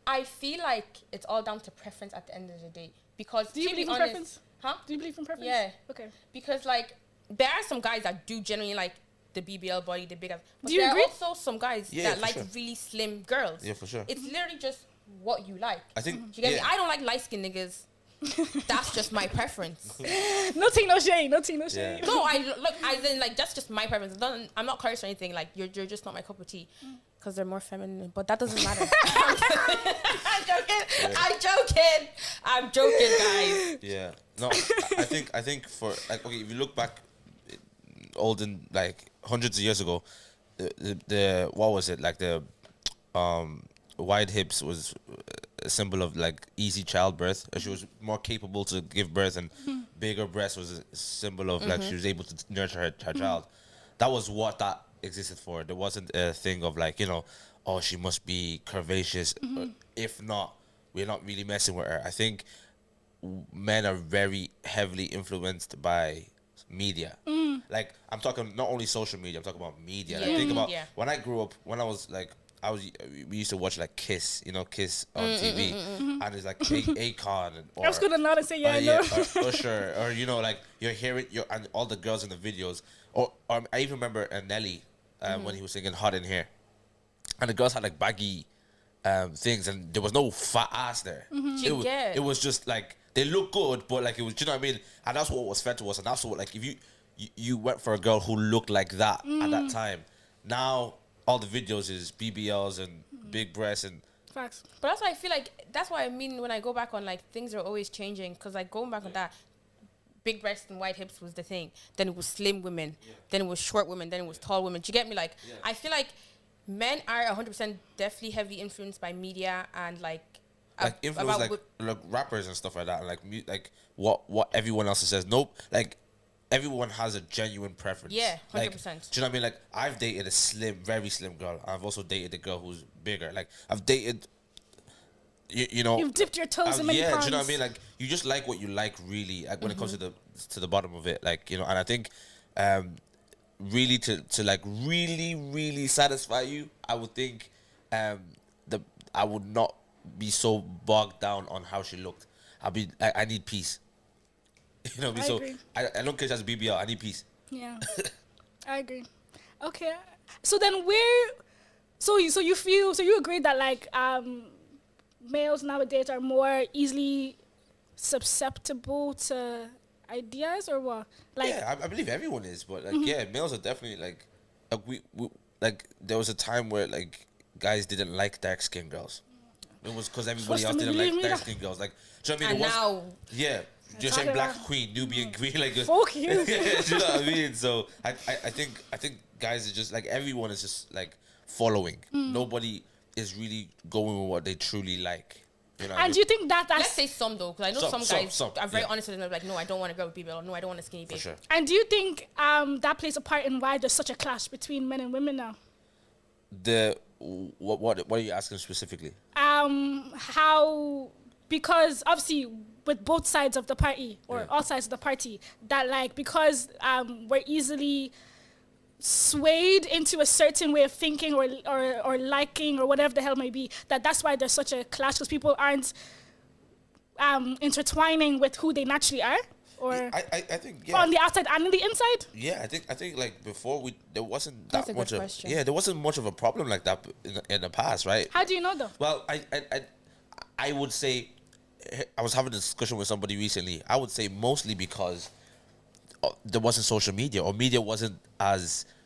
I feel like it's all down to preference at the end of the day. Because Do you to believe be in honest, preference? Huh? Do you believe in preference? Yeah. Okay. Because like there are some guys that do genuinely like the BBL body, the big ass. But Do you there agree? are also some guys Yeah, that for like sure. really slim girls. Yeah, for sure. It's literally just what you like. I think You get me? I don't like light skinned niggas. That's just my preference. Nothing, no shade. Nothing, no shade. Yeah. No, I look. I then like that's just my preference. I'm not cursed or anything. Like you're just not my cup of tea, because they're more feminine. But that doesn't matter. I'm joking, guys. Yeah. No, I think for like, okay, if you look back, olden like hundreds of years ago, the what was it, like the wide hips was a symbol of like easy childbirth. She was more capable to give birth, and bigger breast was a symbol of like she was able to nurture her child. That was what that existed for. There wasn't a thing of like, you know, oh, she must be curvaceous. If not, we're not really messing with her. I think men are very heavily influenced by media. Like, I'm talking not only social media, I'm talking about media. Like, Yeah, think about media. when I grew up, when I was like, we used to watch like Kiss, you know, Kiss on TV, and it's like Akon I was gonna nod and say, yeah, I know. or Usher, or you know, like you're hearing and all the girls in the videos, or I even remember Nelly when he was singing "Hot in Here," and the girls had like baggy things, and there was no fat ass there. It was just like they look good, but like it was, you know what I mean? And that's what was fed to us, and that's what, like, if you went for a girl who looked like that at that time. Now all the videos is BBLs and big breasts and. Facts. But that's why I feel like that's why I mean when I go back on like things are always changing, because like going back on that, big breasts and wide hips was the thing. Then it was slim women. Then it was short women. Then it was tall women. Do you get me? Like I feel like men are 100% definitely heavily influenced by media and like Influence like rappers and stuff like that, and like what everyone else says. Nope, like everyone has a genuine preference. Yeah, 100%. Like, do you know what I mean? Like, I've dated a slim, very slim girl. I've also dated a girl who's bigger. Like, I've dated, you know. You've dipped your toes in many yeah, ponds. do you know what I mean? Like, you just like what you like, really. Like, when it comes to the bottom of it, like, you know. And I think, really to like really satisfy you, I would think, I would not be so bogged down on how she looked. I need peace. You know what I mean? I So agree. I don't care if that's BBL. I need peace. Yeah, I agree. Okay, so then so you agree that like males nowadays are more easily susceptible to ideas, or what? Like, Yeah, I believe everyone is, but like, yeah, males are definitely like we like there was a time where like guys didn't like dark skinned girls. It was because everybody Trust else me, didn't believe like me, dark skinned girls. Like, do you know what I and mean? now Yeah. You're talking saying Black about- Queen, Nubian Queen, like fuck you. do you know what I mean? So I think guys are just like, everyone is just like following. Nobody is really going with what they truly like. You know what I And mean? do you think that let's that's say some though, because I know Some, some guys some, are very yeah. honest with them. Like, no, I don't want a girl with BBL. No, I don't want a skinny For baby. sure. and do you think that plays a part in why there's such a clash between men and women now? What are you asking specifically? How because obviously with both sides of the party or all sides of the party, that like because we're easily swayed into a certain way of thinking or liking or whatever the hell may be, that's why there's such a clash, because people aren't intertwining with who they naturally are, or I think on the outside and on the inside. Yeah, I think like before there wasn't That's that a good much of question. there wasn't much of a problem like that in the past, right? How do you know though? Well, I would say, I was having a discussion with somebody recently. I would say mostly because there wasn't social media, or media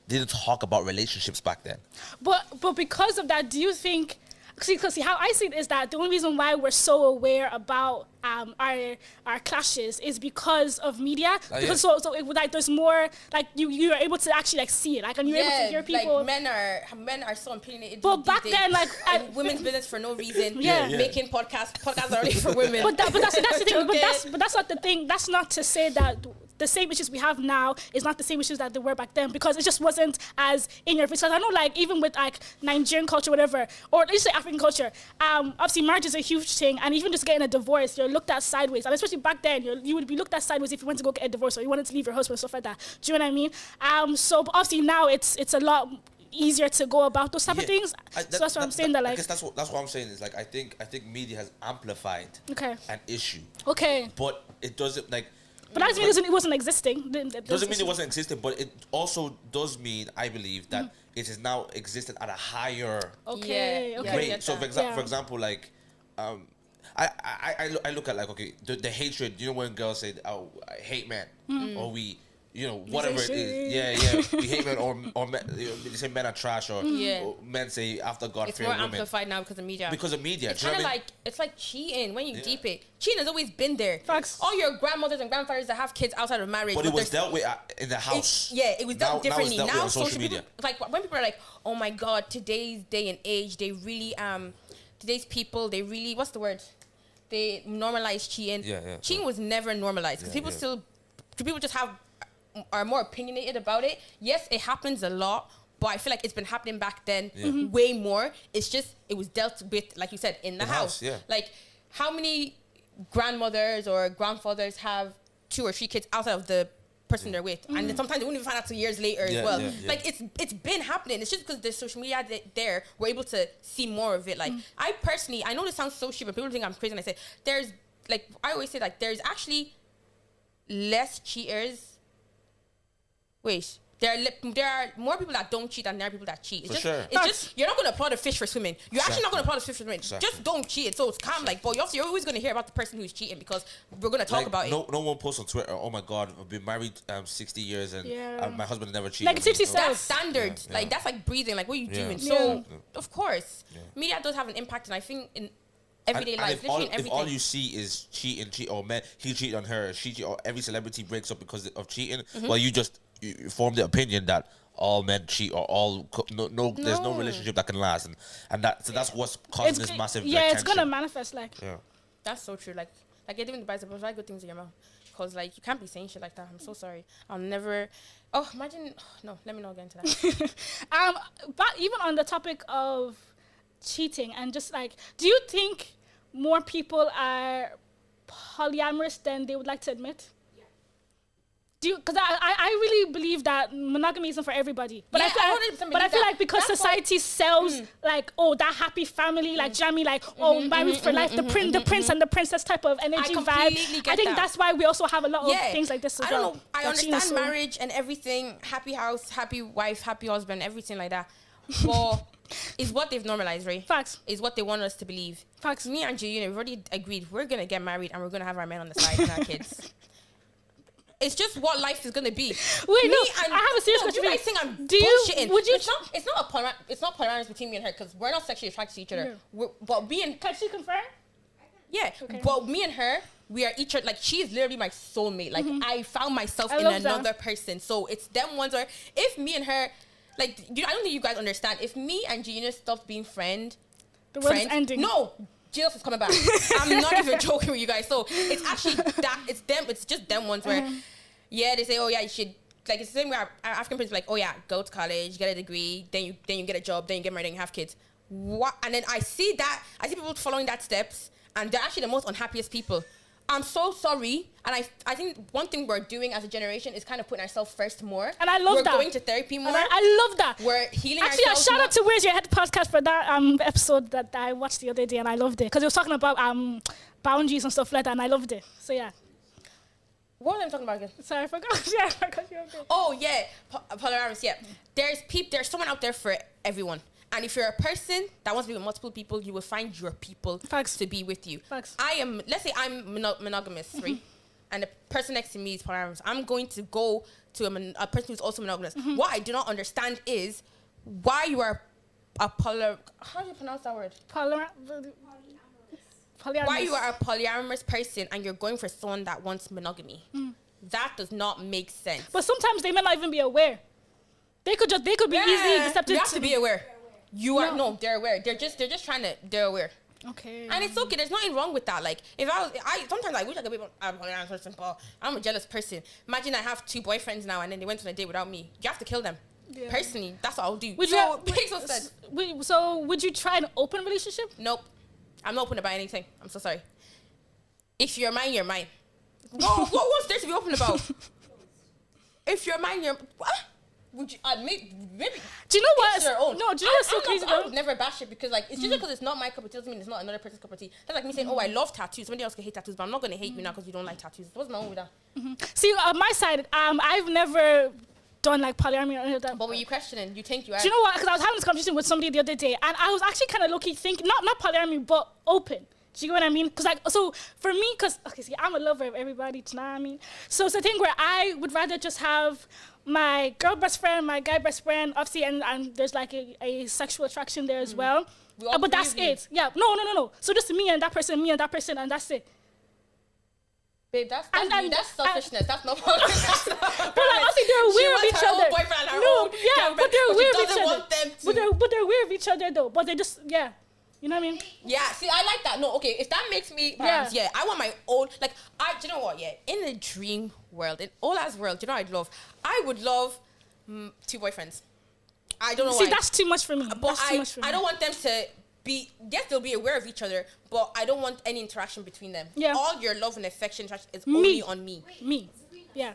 didn't talk about relationships back then. But because of that, do you think? Because how I see it is that the only reason why we're so aware about our clashes is because of media. Because so like there's more, like you're able to actually like see it, like, and you're able to hear people. Like men are so opinionated. But back these then, days, like in women's business for no reason. Yeah. Making podcasts are only for women. But that's the thing. Okay. But that's not the thing. That's not to say that the same issues we have now is not the same issues that they were back then, because it just wasn't as in your face. Because I know, like, even with like Nigerian culture, whatever, or let's say African culture, obviously marriage is a huge thing, and even just getting a divorce, you're looked at sideways, and especially back then, you would be looked at sideways if you went to go get a divorce or you wanted to leave your husband and stuff like that. Do you know what I mean? So but obviously now it's a lot easier to go about those type of things. So that's what I'm saying. That like, I guess that's what I'm saying is like I think media has amplified an issue. Okay. But it doesn't like. But that doesn't mean it wasn't existing. Doesn't mean it wasn't existing, but it also does mean, I believe, that it has now existed at a higher rate. So, for example, like, I look at like, okay, the hatred. You know, when girls say, "Oh, I hate men," or we, you know, whatever it is. We hate men, or men, they say men are trash, or men say after God fear women. It's more amplified now because of media. It's kind of like, it's like cheating when you deep it. Cheating has always been there. Facts. All your grandmothers and grandfathers that have kids outside of marriage. But it was dealt with in the house. It was dealt differently. Now it's dealt with on social media. Like when people are like, "Oh my God, today's day and age, they really today's people, they really, what's the word? They normalize cheating." Cheating was never normalized because people just are more opinionated about it. Yes, it happens a lot, but I feel like it's been happening back then way more. It's just, it was dealt with, like you said, in the house. Like, how many grandmothers or grandfathers have 2 or 3 kids outside of the person they're with? And then sometimes they won't even find out till years later as well. Like, it's been happening. It's just because there's social media there, we're able to see more of it. Like, I know this sounds so stupid, people think I'm crazy when I say, I always say, like, there's actually less cheaters. Wait, there are more people that don't cheat than there are people that cheat. It's just you're not going to applaud a fish for swimming. You're actually not going to applaud a fish for swimming. Just don't cheat. So it's calm. Like, but you're always going to hear about the person who's cheating because we're going to talk about it. No one posts on Twitter, "Oh my God, I've been married 60 years and my husband never cheated." Like, it's 60 That's standard. Like, that's like breathing. Like, what are you doing? So of course, media does have an impact, and I think in everyday life, literally in everything. If all you see is cheat, or man, he cheated on her, she cheated, or every celebrity breaks up because of cheating, well, you form the opinion that all men cheat, or there's no relationship that can last, and that's what's causing this massive it's gonna manifest like. That's so true. Like you're doing the Bible, write good things in your mouth, because like you can't be saying shit like that. I'm so sorry. I'll never. Oh, imagine. No, let me not get into that. But even on the topic of cheating, and just like, do you think more people are polyamorous than they would like to admit? Because I really believe that monogamy isn't for everybody. But I feel like because society sells like, oh, that happy family, like Jamie, like, oh, married for life, the prince and the princess type of energy vibe. I think that's why we also have a lot of things like this as well. I don't know. I understand marriage and everything, happy house, happy wife, happy husband, everything like that. But it's what they've normalized, right? Facts. Is what they want us to believe. Facts. Me and Julian, we've already agreed we're gonna get married and we're gonna have our men on the side and our kids. It's just what life is gonna be. Wait, I have a serious question. You guys think I'm bullshitting? Would you? It's not polyamorous between me and her because we're not sexually attracted to each other. But me and can she confirm? Yeah, okay. But me and her, we are each other. Like, she is literally my soulmate. Like, I found myself in another person. So it's them ones where if me and her, like, I don't think you guys understand. If me and Gina stopped being friends, the world is ending. No. Jesus is coming back. I'm not even joking with you guys. So it's actually that it's them. It's just them ones where, they say, oh yeah, you should, like, it's the same way our African parents like, oh yeah, go to college, get a degree, then you get a job, then you get married, and you have kids. What? And then I see people following that steps, and they're actually the most unhappiest people. I'm so sorry, and I think one thing we're doing as a generation is kind of putting ourselves first more. And I love we're that. We're going to therapy more. And I love that. We're healing actually, ourselves. Actually, shout out to Where's Your Head podcast for that episode that I watched the other day, and I loved it because it was talking about boundaries and stuff like that, and I loved it. So yeah. What was I talking about again? Sorry, I forgot. Yeah, I forgot you. Okay. Oh yeah, polygamous. Yeah, there's someone out there for everyone. And if you're a person that wants to be with multiple people, you will find your people Facts. to be with you. Facts. Let's say I'm monogamous, right? And the person next to me is polyamorous. I'm going to go to a person who's also monogamous. What I do not understand is why you are a how do you pronounce that word? Polyamorous. Why you are a polyamorous person and you're going for someone that wants monogamy. That does not make sense. But sometimes they may not even be aware. They could be easily accepted. You have to be aware. They're aware. They're they're aware. Okay. And it's okay. There's nothing wrong with that. Like, if sometimes I wish I could be a polyamorous person, but I'm a jealous person. Imagine I have 2 boyfriends now and then they went on a date without me. You have to kill them. Yeah. Personally, that's what I'll do. Makes no sense. So would you try an open relationship? Nope. I'm not open about anything. I'm so sorry. If you're mine, you're mine. What's there to be open about? If you're mine, you're... What? Would you maybe? Do you know what? Your own. No, do you know what's so crazy though? I would never bash it because it's just because it's not my cup of tea doesn't mean it's not another person's cup of tea. That's like me saying, oh, I love tattoos. Somebody else can hate tattoos, but I'm not going to hate you now because you don't like tattoos. What's wrong with that? See, on my side, I've never done like polyamory or anything like that. But when you questioning, you think you are. Do you know what? Because I was having this conversation with somebody the other day, and I was actually kind of low-key thinking, not polyamory, but open. Do you get what I mean? Because so for me, I'm a lover of everybody. Do you know what I mean? So it's a thing where I would rather just have my girl best friend, my guy best friend, obviously, and there's like a sexual attraction there as well. But that's it. Yeah. No. So just me and that person, and that's it. Babe, that's selfishness. That's not But like, obviously they're aware of each other. But they're aware of each other. But they're aware of each other though. But they just You know what I mean? Yeah, see, I like that. No, okay, if that makes me, perhaps, I want my own, do you know what, in a dream world, in Ola's world, do you know what I'd love? I would love 2 boyfriends. I don't know why. See, that's too much for me. But I don't want them to be, yes, they'll be aware of each other, but I don't want any interaction between them. Yeah. All your love and affection is only on me. Me. Yeah.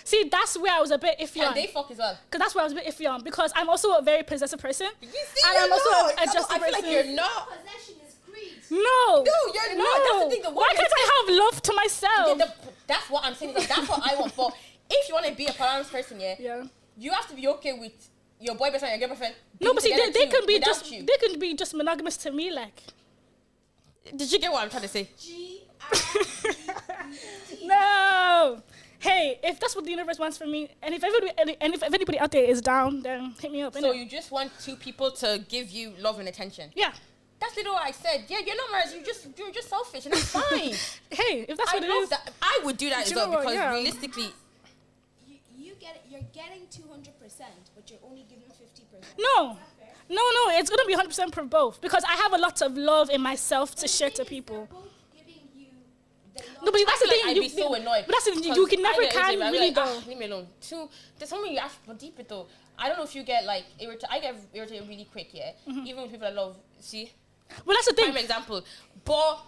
See, that's where I was a bit iffy on. And they fuck as well. Because that's where I was a bit iffy on. Because I'm also a very possessive person. You see, and I'm also a adjusted person. I feel like you're not. Possession is greed. No, you're not. That's the thing. Why can't I have love to myself? Yeah, that's what I'm saying. That's what I want. But if you want to be a polyamorous person, you have to be okay with your boy best friend, your girlfriend. No, but see, they can be just monogamous to me, like. Did you get what I'm trying to say? No. Hey, if that's what the universe wants from me, and if anybody out there is down, then hit me up. So you just want 2 people to give you love and attention? Yeah. That's literally what I said. Yeah, you're not married. You're just selfish, and that's fine. Hey, if that's what it is, I would do that as well because realistically, you're getting 200%, but you're only giving 50%. No, it's gonna be 100% for both because I have a lot of love in myself to share to people. No, but that's the thing. I'd be so annoyed. But that's the thing. You can never really go. Leave me alone. 2, there's something you ask for deeper though. I don't know if you get irritated. I get irritated really quick. Even with people I love. See. Well, that's the thing. Prime example. But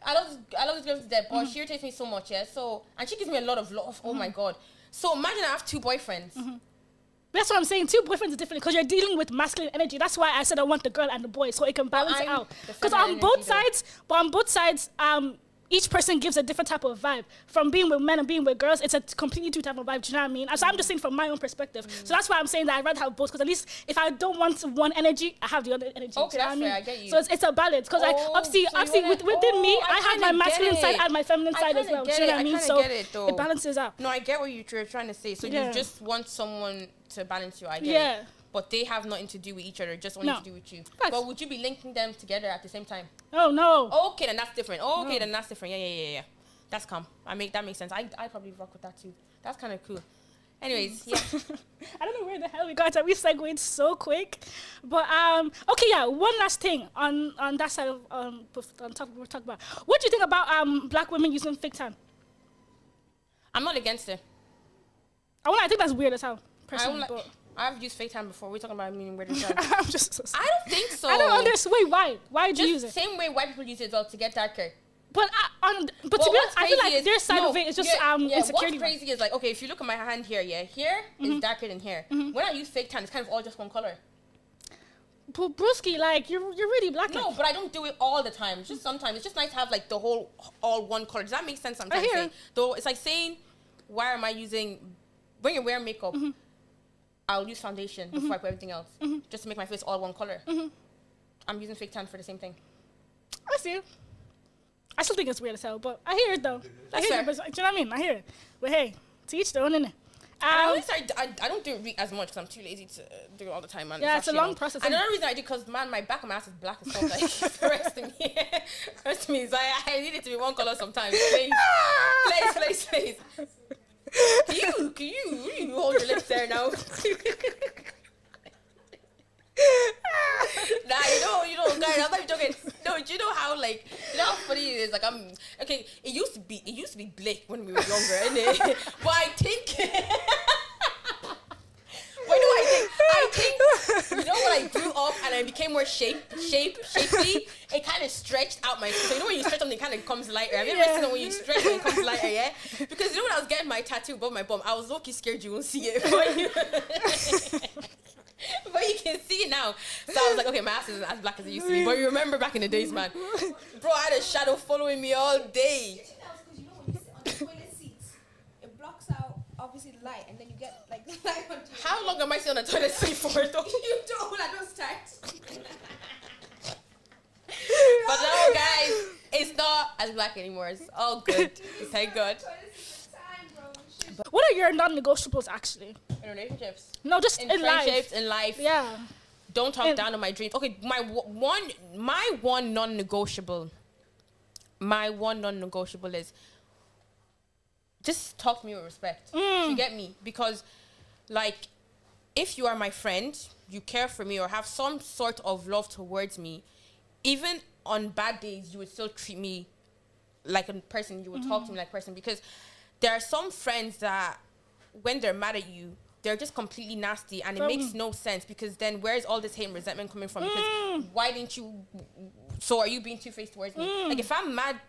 I love this girl to death. But she irritates me so much. So and she gives me a lot of love. Oh my god. So imagine I have 2 boyfriends. That's what I'm saying. 2 boyfriends is different because you're dealing with masculine energy. That's why I said I want the girl and the boy so it can balance it out. Because on both sides, each person gives a different type of vibe. From being with men and being with girls, it's a completely 2 type of vibe. Do you know what I mean? So I'm just saying from my own perspective. So that's why I'm saying that I'd rather have both. Because at least if I don't want one energy, I have the other energy. Okay, that's fair. I get you. So it's a balance. Because obviously within me, I have my masculine side and my feminine side as well. Do you know what I mean? So it balances out. No, I get what you're trying to say. So you just want someone to balance you. I get it. But they have nothing to do with each other, just only to do with you. Facts. But would you be linking them together at the same time? Oh, no. Okay, then that's different. Then that's different. Yeah. That's calm. That makes sense. I probably rock with that too. That's kind of cool. Anyways, yeah. I don't know where the hell we got to. We segued so quick. But, okay, one last thing on that side of we're talking about. What do you think about black women using fake tan? I'm not against it. I think that's weird as hell, personally. I've used fake tan before. We're talking about meaning where to I'm just. I don't think so. I don't understand. Wait, why? Why do you use Just it? same way white people use it as well to get darker. But to be Well, honest, I feel like their side of it is just insecurity. What's crazy is like, okay, if you look at my hand here, here is darker than here. When I use fake tan, it's kind of all just one color. But Brewski, like you're really black. No, but I don't do it all the time. It's just sometimes. It's just nice to have like the whole all one color. Does that make sense? Sometimes. Though it's like saying, why am I using? When you wear makeup, I'll use foundation before I put everything else, just to make my face all one color. I'm using fake tan for the same thing. I see it. I still think it's weird as hell, but I hear it though. I hear it, but, do you know what I mean? I hear it. But hey, to each their own, innit? I don't do it as much because I'm too lazy to do it all the time. Man. Yeah, it's a long process. And another reason I do because my back of my ass is black as fuck. Like the rest of me is I need it to be one color sometimes. Please. Can you hold your lips there now? Nah, you know, guys, I'm not even joking. No, do you know how how funny it is? Like okay. It used to be Blake when we were younger, innit? But I think. What do I think? You know, when I grew up and I became more shapely, it kind of stretched out my. So you know when you stretch something, it kind of comes lighter. Have you ever seen it when you stretch and it comes lighter? Yeah. Because you know when I was getting my tattoo above my bum, I was low-key scared you won't see it. But you can see it now. So I was like, okay, my ass isn't as black as it used to be. But you remember back in the days, man. Bro, I had a shadow following me all day. I think that was because you know when you sit on the toilet seats, it blocks out obviously the light, and then you get like the light on you. How long am I sitting on the toilet seat for though? You don't start. But no, guys, it's not as black anymore. It's all good. Thank God. What are your non-negotiables actually? In relationships. No, just in friendships, life. in life. Yeah. Don't talk down on my dreams. Okay, my one non-negotiable is just talk to me with respect. You get me? Because, like, if you are my friend, you care for me or have some sort of love towards me, even on bad days, you would still treat me like a person. You would talk to me like a person. Because there are some friends that, when they're mad at you, they're just completely nasty, and it makes no sense, because then where's all this hate and resentment coming from? Because why didn't you? So are you being two-faced towards me? Like, if I'm mad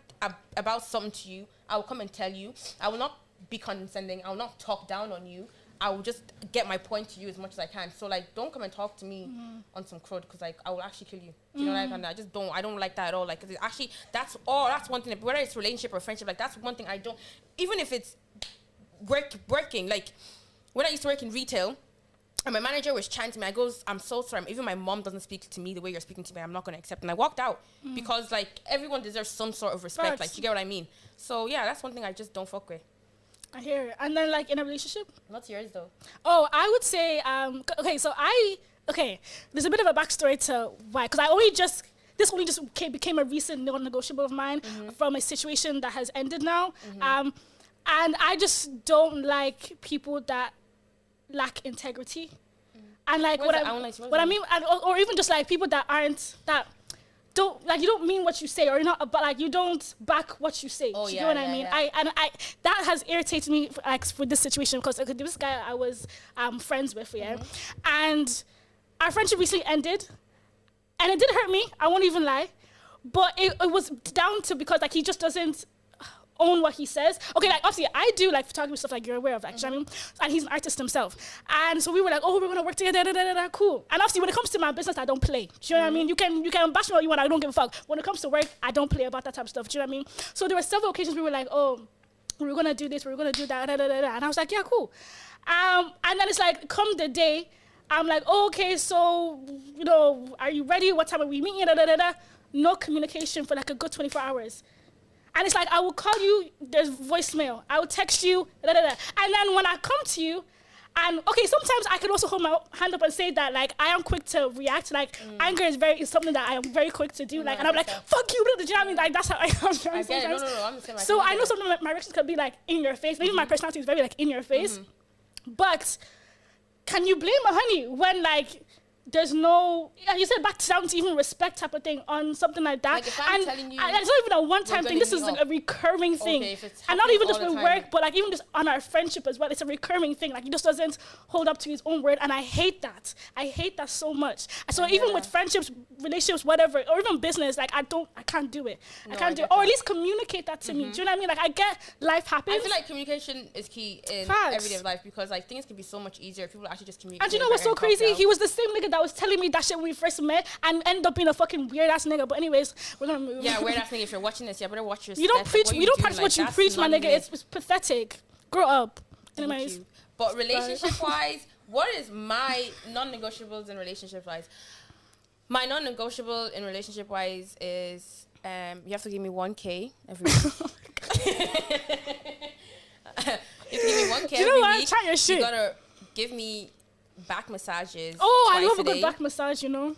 about something to you, I will come and tell you. I will not be condescending. I will not talk down on you. I will just get my point to you as much as I can. So, like, don't come and talk to me on some crud, because, like, I will actually kill you. You know, like, and I don't like that at all. Like, 'cause actually, that's one thing, whether it's relationship or friendship, like, that's one thing I don't, even if it's working, like, when I used to work in retail, and my manager was chatting to me, I goes, I'm so sorry, even my mom doesn't speak to me the way you're speaking to me, I'm not going to accept. And I walked out, because, like, everyone deserves some sort of respect. Like, you get what I mean? So, yeah, that's one thing I just don't fuck with. I hear it. And then, like, in a relationship? What's yours, though? Oh, I would say, there's a bit of a backstory to why, because this only just became a recent non-negotiable of mine from a situation that has ended now. And I just don't like people that lack integrity. And, like, what I mean, or even just, like, people that you don't mean what you say, or you're not about, like, you don't back what you say. You know what I mean? Yeah. That has irritated me, like, for this situation, because this guy I was friends with, and our friendship recently ended, and it did hurt me, I won't even lie, but it was down to, because, like, he just doesn't own what he says. Okay, like, obviously I do, like, photography stuff, like, you're aware of, like, do you know what I mean? And he's an artist himself, and so we were like, oh, we're gonna work together, cool. And obviously when it comes to my business, I don't play. Do you know what I mean? You can bash me all you want, I don't give a fuck. When it comes to work, I don't play about that type of stuff. Do you know what I mean? So there were several occasions we were like, oh, we're gonna do this, we're gonna do that, and I was like, yeah, cool. And then it's like, come the day, I'm like, oh, okay, so, you know, are you ready? What time are we meeting? No communication for like a good 24 hours. And it's like, I will call you, there's voicemail. I will text you, And then when I come to you, and okay, sometimes I can also hold my hand up and say that, like, I am quick to react. Like, anger is something that I am very quick to do. Like, and I'm like, fuck you, do you know what I mean? Like, that's how I am. I get it. No, I'm the same. So I know sometimes my reactions can be like in your face. Maybe my personality is very like in your face. But can you blame a honey when, like, there's no, you said back down to even respect type of thing on something like that. Like if I'm telling you, and it's not even a one-time thing. This is like a recurring thing. Okay, if it's and not even just all with the work, time. but like even just on our friendship as well. It's a recurring thing. Like he just doesn't hold up to his own word, and I hate that. I hate that so much. So even with friendships, relationships, whatever, or even business, like I can't do it. No, I can't do get it. Or that. at least communicate that to me. Do you know what I mean? Like I get life happens. I feel like communication is key in Facts. everyday life because like things can be so much easier if people actually just communicate. And you know what's so and talk crazy? now. He was the same nigga that was telling me that shit when we first met and ended up being a fucking weird ass nigga. But anyways, we're gonna move. Yeah, weird ass thing. If you're watching this, you better watch your You don't steps. preach. What You don't doing, practice what you that's preach, my not nigga. even- It's pathetic. Grow up. Thank Anyways, you. But relationship wise, what is my non-negotiables in relationship wise? My non-negotiable in relationship wise is you have to give me 1K every week. You have to give me 1K Do you know every what? week. Try your shit. You gotta give me back massages. oh, I twice love a a good day. back massage. You know.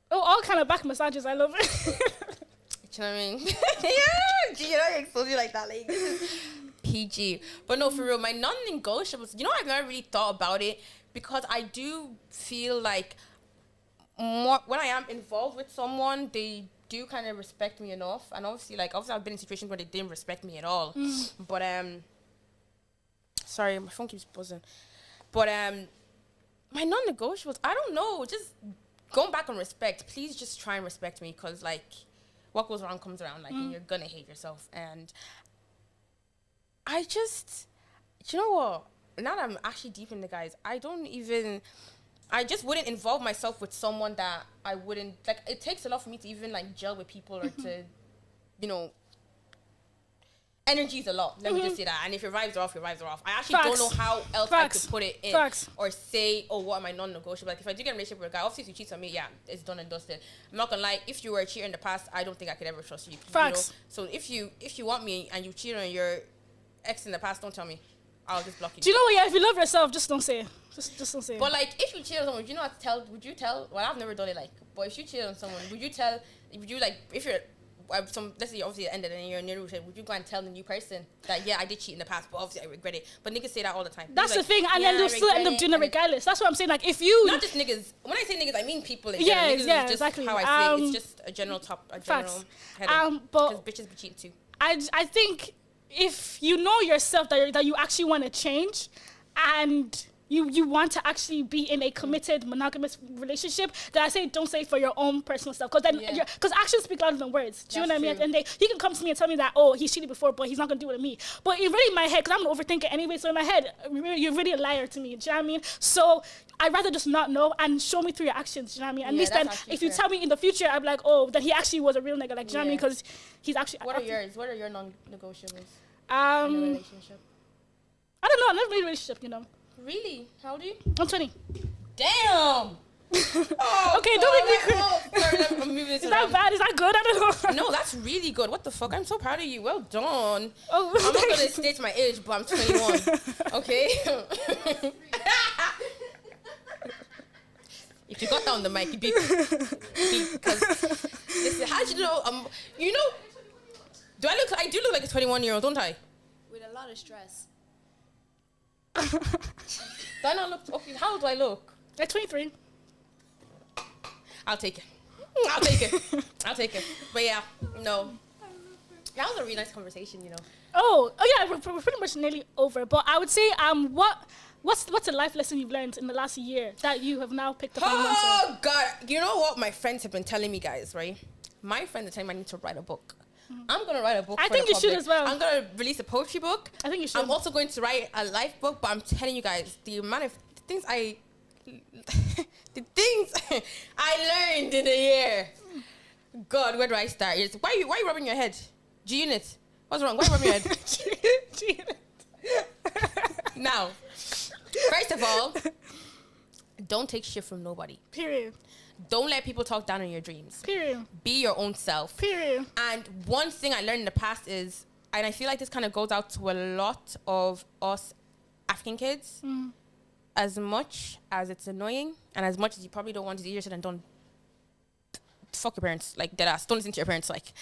Oh, all kind of back massages. I love it. Do you know what I mean? Yeah, you know, I exposed you like that, like this is PG. But no, for real, my non-negotiables. You know, I've never really thought about it because I do feel like more when I am involved with someone, they do kind of respect me enough. And obviously, I've been in situations where they didn't respect me at all. But sorry, my phone keeps buzzing. But my non-negotiables, I don't know, just going back on respect. Please just try and respect me, because like what goes around comes around, like and you're gonna hate yourself. And I just, you know what, now that I'm actually deep in the guys, I just wouldn't involve myself with someone that I wouldn't like. It takes a lot for me to even like gel with people or to, you know, energy is a lot. Let me just say that. And if your vibes are off, your vibes are off. I actually Facts. don't know how else Facts. I could put it in Facts. or say, oh, what am I non-negotiable? Like if I do get in a relationship with a guy, obviously if you cheat on me, yeah, it's done and dusted. I'm not gonna lie. If you were a cheater in the past, I don't think I could ever trust you. Facts. You know? So if you want me and you cheated on your ex in the past, don't tell me. I'll just block you. Do you know what? Yeah, if you love yourself, just don't say it. Just don't say it. But like, if you cheat on someone, would you know what to tell? Would you tell? Well, I've never done it. Like, but if you cheat on someone, would you tell? Would you like if you're let's say obviously it ended and you're in your relationship, would you go and tell the new person that yeah, I did cheat in the past, but obviously I regret it? But niggas say that all the time. That's They're the thing, and yeah, then they'll I still end regret up doing it and regardless. That's what I'm saying. Like if you, not just niggas. When I say niggas, I mean people. In Yeah, general. Niggas yeah, is just exactly. how I say it. It's just a general Facts. header. But Because bitches be cheating too. I think if you know yourself that you actually want to change, and you want to actually be in a committed monogamous relationship, then I say don't say it for your own personal stuff, because then Yeah. because actions speak louder than words. Do you know That's what I mean? true. And he can come to me and tell me that, oh, he's cheated before, but he's not gonna do it to me. But in really my head, because I'm an overthinker anyway, so in my head, you're really a liar to me. Do you know what I mean? So I'd rather just not know and show me through your actions. Do you know what I mean? At Yeah, least that's then, actually if you fair. tell me in the future, I'm like, oh, then he actually was a real nigga. Like, do you know what I mean? Yeah. Because he's actually. What are yours? What are your non-negotiables in a I relationship? don't know. I've never been in a relationship. You know, Really? How old are you? I'm 20. Damn. Oh, Okay, don't make me Sorry, I'm moving this Is that around. bad? Is that good? I don't know. No, that's really good. What the fuck? I'm so proud of you. Well done. Oh, I'm not gonna state my age, but I'm 21. Okay. If you got that on the mic, you beep. Because listen, how do you know? You know, I do look like a 21-year-old, don't I? With a lot of stress. Do I not look? Okay, how old do I look? Like 23. I'll take it. I'll take it. I'll take it. But yeah, no. That was a really nice conversation, you know. Oh yeah, we're pretty much nearly over. But I would say, what's a life lesson you've learned in the last year that you have now picked up and run to? Oh God! You know what my friends have been telling me, guys, right? My friends are telling me I need to write a book. I'm gonna write a book. I for think the you should public. as well. I'm gonna release a poetry book. I think you should. I'm also going to write a life book. But I'm telling you guys, the amount of things I learned in a year. God, where do I start? Why are you rubbing your head? G-Unit. What's wrong? Why are you rubbing your head? Now, first of all, don't take shit from nobody. Period. Don't let people talk down on your dreams. Period. Be your own self. Period. And one thing I learned in the past is, and I feel like this kind of goes out to a lot of us African kids, as much as it's annoying and as much as you probably don't want to do your shit and don't fuck your parents, like dead ass. Don't listen to your parents. Like,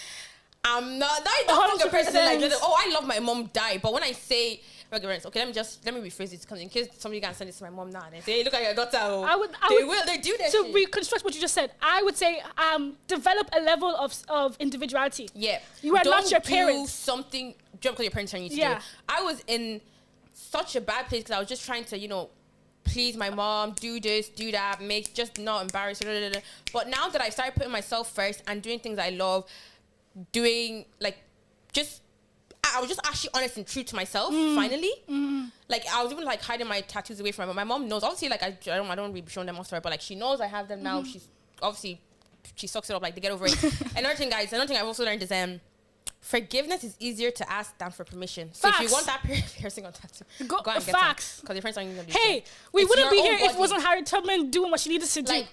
I'm not fuck your parents. Like, 100%. oh, I love my mom died. But when I say, Okay, let me rephrase it because in case somebody can send this to my mom now and say, hey, look at your daughter. They do that. To reconstruct what you just said, I would say develop a level of individuality. Yeah. You are not your parents. Do something just because your parents are you to do it. I was in such a bad place because I was just trying to, please my mom, do this, do that, just not embarrassed. But now that I started putting myself first and doing things I love, doing I was just actually honest and true to myself. Finally, like I was even like hiding my tattoos away from her. But my mom knows. Obviously, like I don't really be showing them off to her, but like she knows I have them now. She's obviously she sucks it up like to get over it. Another thing I've also learned is forgiveness is easier to ask than for permission. So if you want that piercing on tattoo, go out and get some. Because your friends aren't even gonna do it. We wouldn't be here if it wasn't Harriet Tubman doing what she needed to do. Like,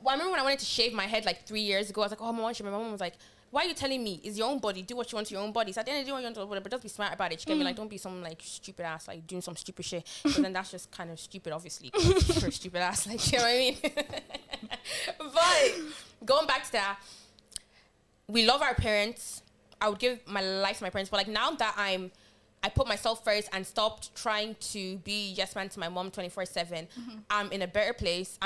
I remember when I wanted to shave my head like 3 years ago, I was like, oh, my mom was like, why are you telling me? It's your own body. Do what you want to your own body. So at the end of the day, what you want to do, but just be smart about it. She get me like, don't be some like stupid ass, like doing some stupid shit. But then that's just kind of stupid, obviously. For stupid ass, like, you know what I mean? But going back to that, we love our parents. I would give my life to my parents, but like now that I put myself first and stopped trying to be yes man to my mom 24/7. I'm in a better place.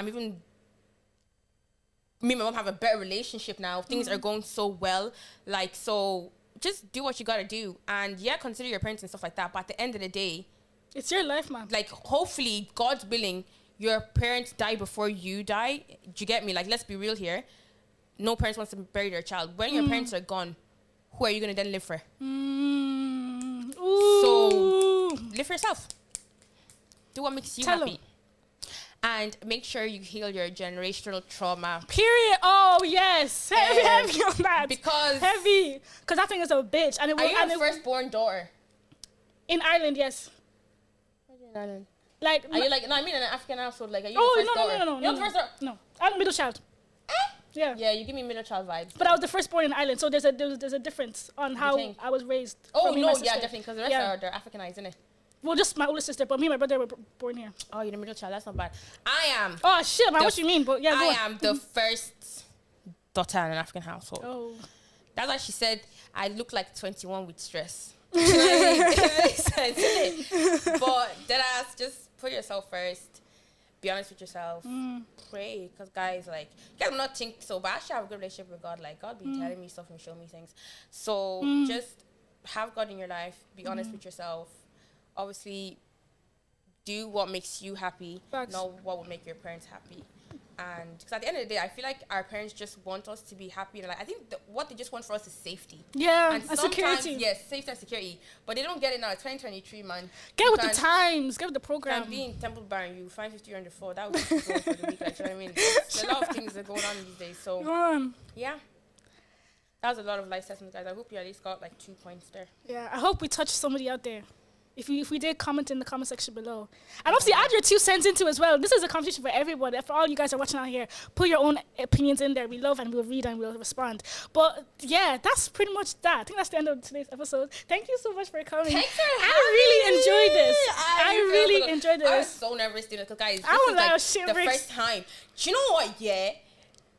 Me and my mom have a better relationship now. Things are going so well. Like, so just do what you gotta do. And yeah, consider your parents and stuff like that. But at the end of the day, it's your life, man. Like, hopefully, God's willing, your parents die before you die. Do you get me? Like, let's be real here. No parents wants to bury their child. When your parents are gone, who are you gonna then live for? So live for yourself. Do what makes you happy. And make sure you heal your generational trauma. Period. Oh, yes. Heavy on that. Because that thing is a bitch. And are you a firstborn daughter? In Ireland, yes. Where's in Ireland? Like, are you like, no, I mean in an African household. Like, are you the first daughter? No. You're the first daughter? No. I'm a middle child. Yeah. Yeah, you give me middle child vibes. But I was the firstborn in Ireland, so there's a difference on how I was raised. Oh, no, yeah, definitely, because the rest they're Africanized, isn't it? Well, just my older sister, but me and my brother were born here. Oh, you're the middle child. That's not bad. I am. Oh shit, man, what you mean? But yeah, I am the first daughter in an African household. Oh, that's why she said I look like 21 with stress. It makes sense, isn't it? But deadass, just put yourself first. Be honest with yourself. Pray, because guys, like, you guys not think so, but I actually have a good relationship with God. Like, God be telling me stuff and showing me things. So just have God in your life. Be honest with yourself. Obviously, do what makes you happy, not what would make your parents happy. And because at the end of the day, I feel like our parents just want us to be happy. And like, I think what they just want for us is safety. Yeah, and security. Yes, safety and security. But they don't get it now. It's 2023, man. Get with the times. Get with the program. And being Temple Bar and you find 50 on the floor, that would be going for the week. Like, you know what I mean? There's a lot of things that are going on these days. So, yeah. That was a lot of life lessons, guys. I hope you at least got like 2 points there. Yeah, I hope we touched somebody out there. If we did, comment in the comment section below. And obviously add your 2 cents into as well. This is a competition for everybody. For all you guys are watching out here, put your own opinions in there. We love and we'll read and we'll respond. But yeah, that's pretty much that. I think that's the end of today's episode. Thank you so much for coming. Thanks for having I really enjoyed this. I really enjoyed this. I was so nervous doing it because guys, this is like the first time. Do you know what? Yeah.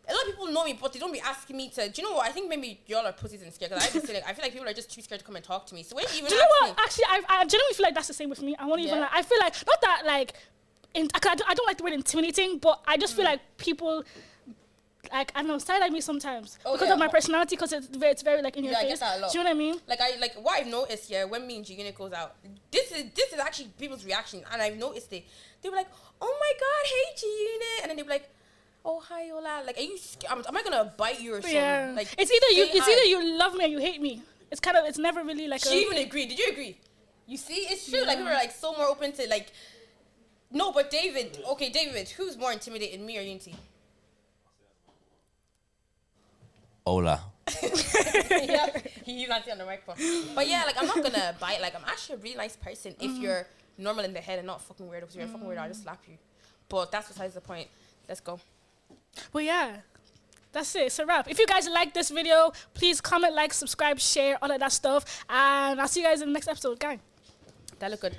A lot of people know me, but they don't be asking me to. Do you know what? I think maybe y'all are pussies and scared. Because I feel like people are just too scared to come and talk to me. So when you even do you know what? Actually, I genuinely feel like that's the same with me. I won't even. I feel like not that like, I don't like the word intimidating, but I just feel like people, like I don't know, side eye me sometimes because of my personality. Because it's very like in your face. I get that a lot. Do you know what I mean? Like what I've noticed when me and G-Unit goes out. This is actually people's reaction, and I've noticed it. They were like, "Oh my god, hey G-Unit," and then they were like, "Oh hi Ola, like are you am I gonna bite you or something?" Yeah. Like it's either you love me or you hate me. It's never really like she even agreed. Did you agree? You see, it's true. Like people are like so more open to like no, but David, who's more intimidating, me or Unity? Ola. Yeah, he's not on the microphone. But yeah, like I'm not gonna bite. Like I'm actually a really nice person if you're normal in the head and not fucking weird. Because if you're fucking weird, I'll just slap you. But that's besides the point. Let's go. Well, yeah, that's it. It's a wrap. If you guys like this video, please comment, like, subscribe, share, all of that stuff. And I'll see you guys in the next episode. Gang. That look good.